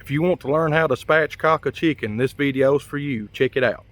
If you want to learn how to spatchcock a chicken, this video is for you. Check it out.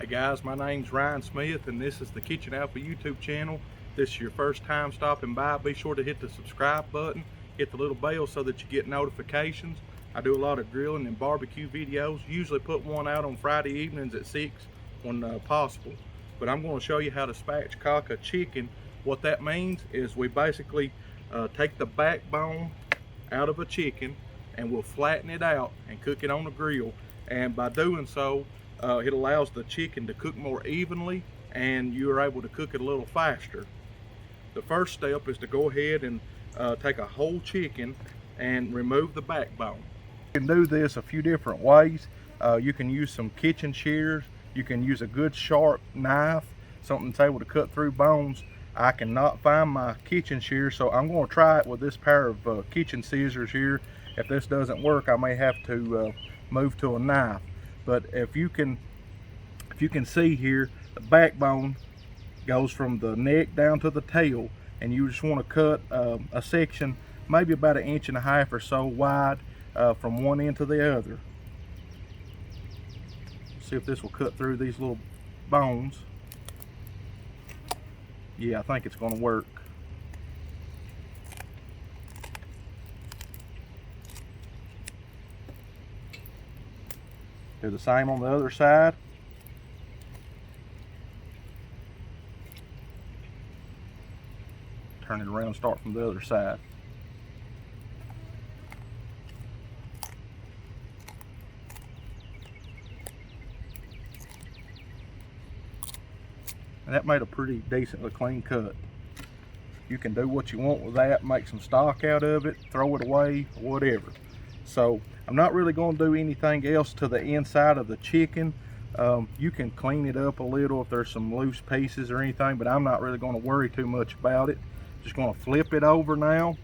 Guys, my name's Ryan Smith and this is the Kitchen Alpha YouTube channel. If this is your first time stopping by, be sure to hit the subscribe button, hit the little bell so that you get notifications. I do a lot of grilling and barbecue videos, usually put one out on Friday evenings at 6 when possible. But I'm going to show you how to spatchcock a chicken. What that means is we basically take the backbone out of a chicken and we'll flatten it out and cook it on the grill. And by doing so, it allows the chicken to cook more evenly and you are able to cook it a little faster. The first step is to go ahead and take a whole chicken and remove the backbone. You can do this a few different ways. You can use some kitchen shears. You can use a good sharp knife, something that's able to cut through bones. I cannot find my kitchen shears, so I'm going to try it with this pair of kitchen scissors here. If this doesn't work, I may have to move to a knife. But if you can see here, the backbone goes from the neck down to the tail, and you just want to cut a section maybe about 1.5 inches or so wide from one end to the other. See if this will cut through these little bones. Yeah, I think it's going to work. Do the same on the other side. Turn it around, start from the other side. And that made a pretty decently clean cut. You can do what you want with that, make some stock out of it, throw it away, whatever. So I'm not really going to do anything else to the inside of the chicken. You can clean it up a little if there's some loose pieces or anything, but I'm not really going to worry too much about it. Just going to flip it over now.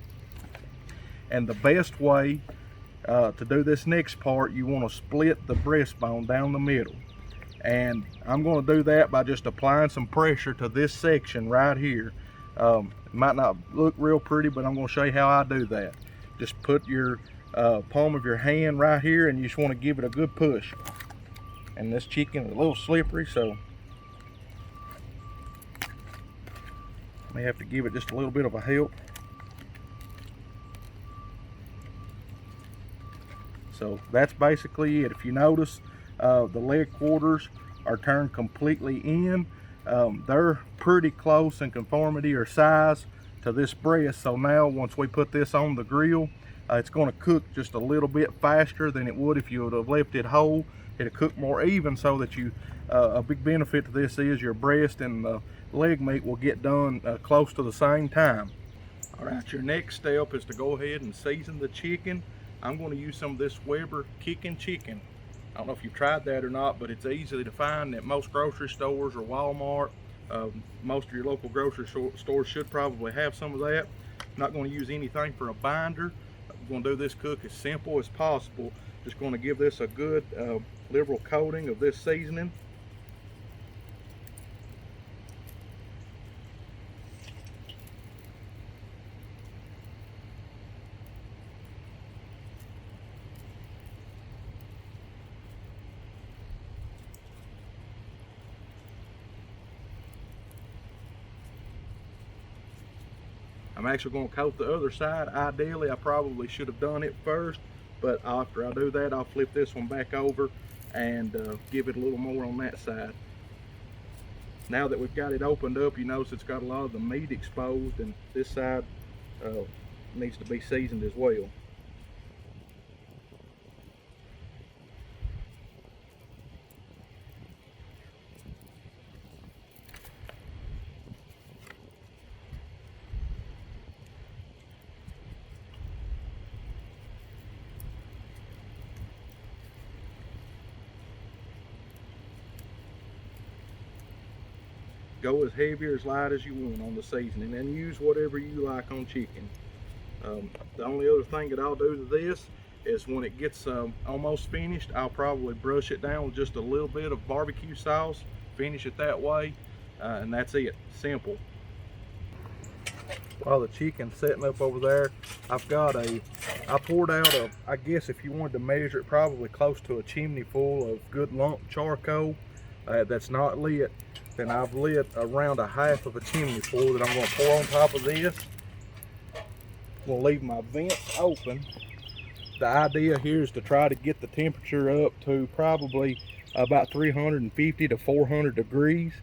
And the best way to do this next part, you want to split the breastbone down the middle. And I'm going to do that by just applying some pressure to this section right here. It might not look real pretty, but I'm going to show you how I do that. Just put your palm of your hand right here and you just want to give it a good push. And this chicken is a little slippery, so may have to give it just a little bit of a help. So that's basically it. If you notice, the leg quarters are turned completely in. They're pretty close in conformity or size to this breast. So now once we put this on the grill, it's going to cook just a little bit faster than it would if you would have left it whole. It'll cook more even, so that you a big benefit to this is your breast and the leg meat will get done close to the same time. All right, your next step is to go ahead and season the chicken. I'm going to use some of this Weber kicking chicken. I don't know if you've tried that or not, but it's easy to find at most grocery stores or Walmart. Most of your local grocery stores should probably have some of that. I'm not going to use anything for a binder. I'm going to do this cook as simple as possible. Just going to give this a good liberal coating of this seasoning. I'm actually going to coat the other side. Ideally, I probably should have done it first, but after I do that, I'll flip this one back over and give it a little more on that side. Now that we've got it opened up, you notice it's got a lot of the meat exposed, and this side needs to be seasoned as well. Go as heavy or as light as you want on the seasoning, and use whatever you like on chicken. The only other thing that I'll do to this is when it gets almost finished, I'll probably brush it down with just a little bit of barbecue sauce, finish it that way, and that's it. Simple. While the chicken's setting up over there, I poured out I guess if you wanted to measure it, probably close to a chimney full of good lump charcoal that's not lit. Then I've lit around a half of a chimney full that I'm going to pour on top of this. I'm going to leave my vents open. The idea here is to try to get the temperature up to probably about 350 to 400 degrees.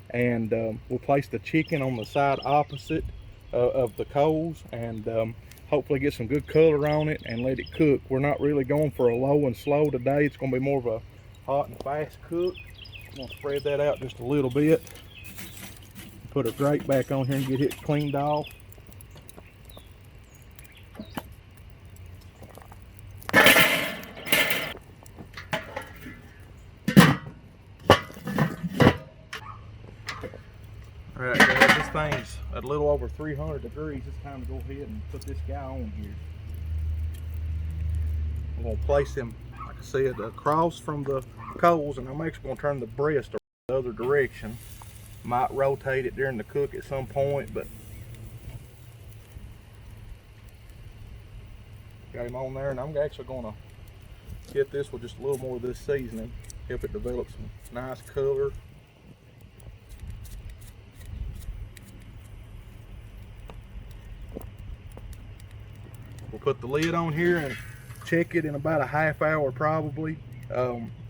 And we'll place the chicken on the side opposite of the coals, and hopefully get some good color on it and let it cook. We're not really going for a low and slow today. It's going to be more of a hot and fast cook. I'm going to spread that out just a little bit. Put a grate back on here and get it cleaned off. Alright guys, this thing's a little over 300 degrees. It's time to go ahead and put this guy on here. I'm going to place him, like I said, across from the coals, and I'm actually going to turn the breast the other direction. Might rotate it during the cook at some point, but got him on there, and I'm actually going to hit this with just a little more of this seasoning, help it develop some nice color. We'll put the lid on here and check it in about a half hour probably.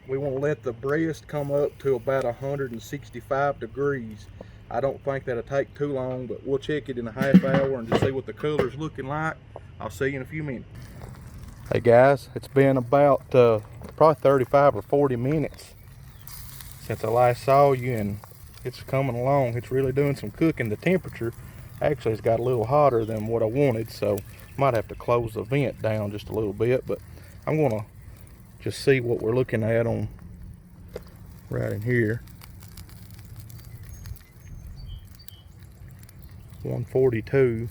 We want to let the breast come up to about 165 degrees. I don't think that'll take too long, but we'll check it in a half hour and just see what the color's looking like. I'll see you in a few minutes. Hey guys, it's been about probably 35 or 40 minutes since I last saw you, and it's coming along. It's really doing some cooking. The temperature actually has got a little hotter than what I wanted, so might have to close the vent down just a little bit, but I'm gonna just see what we're looking at on right in here. 142.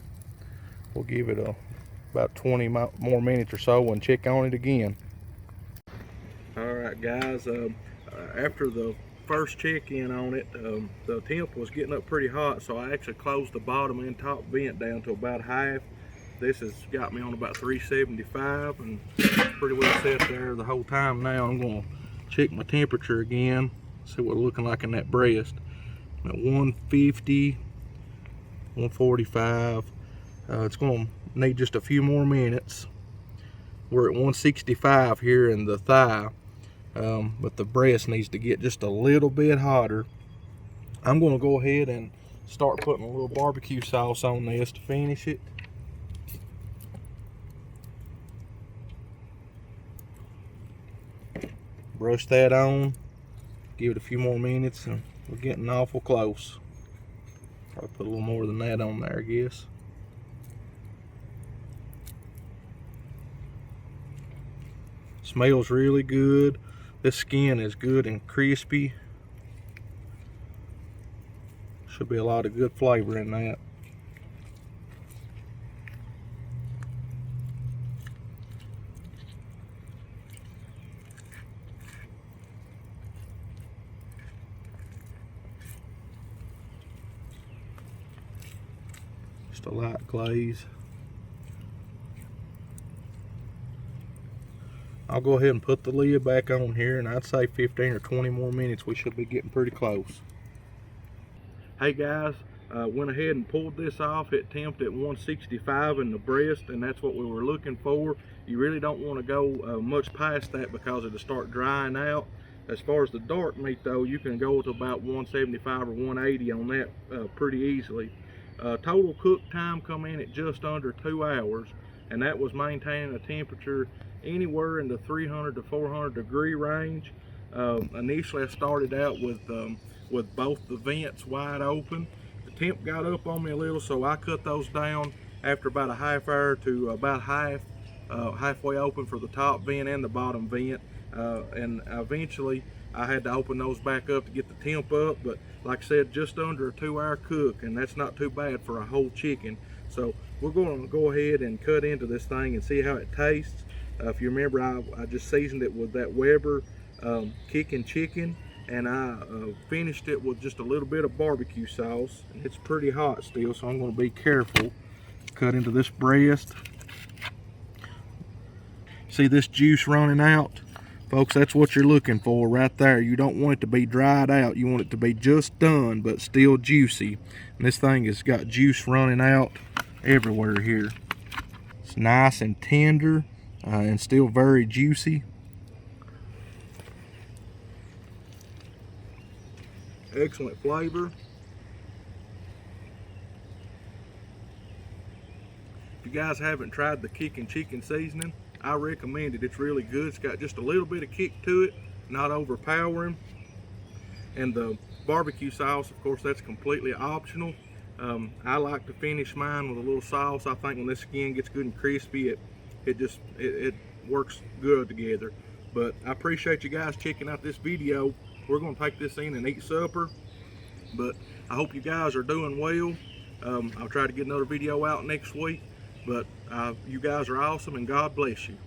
We'll give it about 20 more minutes or so and check on it again. Alright guys, after the first check-in on it, the temp was getting up pretty hot, so I actually closed the bottom and top vent down to about half. This has got me on about 375 and pretty well set there the whole time. Now I'm going to check my temperature again, see what it's looking like in that breast. I'm at 150, 145. It's going to need just a few more minutes. We're at 165 here in the thigh, but the breast needs to get just a little bit hotter. I'm going to go ahead and start putting a little barbecue sauce on this to finish it. Brush that on, give it a few more minutes, and we're getting awful close. Probably put a little more than that on there, I guess. Smells really good. This skin is good and crispy. Should be a lot of good flavor in that. Just a light glaze. I'll go ahead and put the lid back on here, and I'd say 15 or 20 more minutes. We should be getting pretty close. Hey guys, went ahead and pulled this off. It temped at 165 in the breast, and that's what we were looking for. You really don't want to go much past that because it'll start drying out. As far as the dark meat though, you can go to about 175 or 180 on that pretty easily. Total cook time come in at just under 2 hours, and that was maintaining a temperature anywhere in the 300 to 400 degree range. Initially I started out with both the vents wide open. The temp got up on me a little, so I cut those down after about a half hour to about halfway open for the top vent and the bottom vent, and eventually I had to open those back up to get the temp up, but like I said, just under a 2-hour cook, and that's not too bad for a whole chicken. So we're going to go ahead and cut into this thing and see how it tastes. If you remember, I just seasoned it with that Weber kicking chicken, and I finished it with just a little bit of barbecue sauce. And it's pretty hot still, so I'm going to be careful. Cut into this breast. See this juice running out? Folks, that's what you're looking for right there. You don't want it to be dried out. You want it to be just done, but still juicy. And this thing has got juice running out everywhere here. It's nice and tender and still very juicy. Excellent flavor. If you guys haven't tried the kicking chicken seasoning, I recommend it. It's really good. It's got just a little bit of kick to it, not overpowering. And the barbecue sauce, of course, that's completely optional. I like to finish mine with a little sauce. I think when this skin gets good and crispy, it works good together. But I appreciate you guys checking out this video. We're going to take this in and eat supper. But I hope you guys are doing well. I'll try to get another video out next week. But you guys are awesome, and God bless you.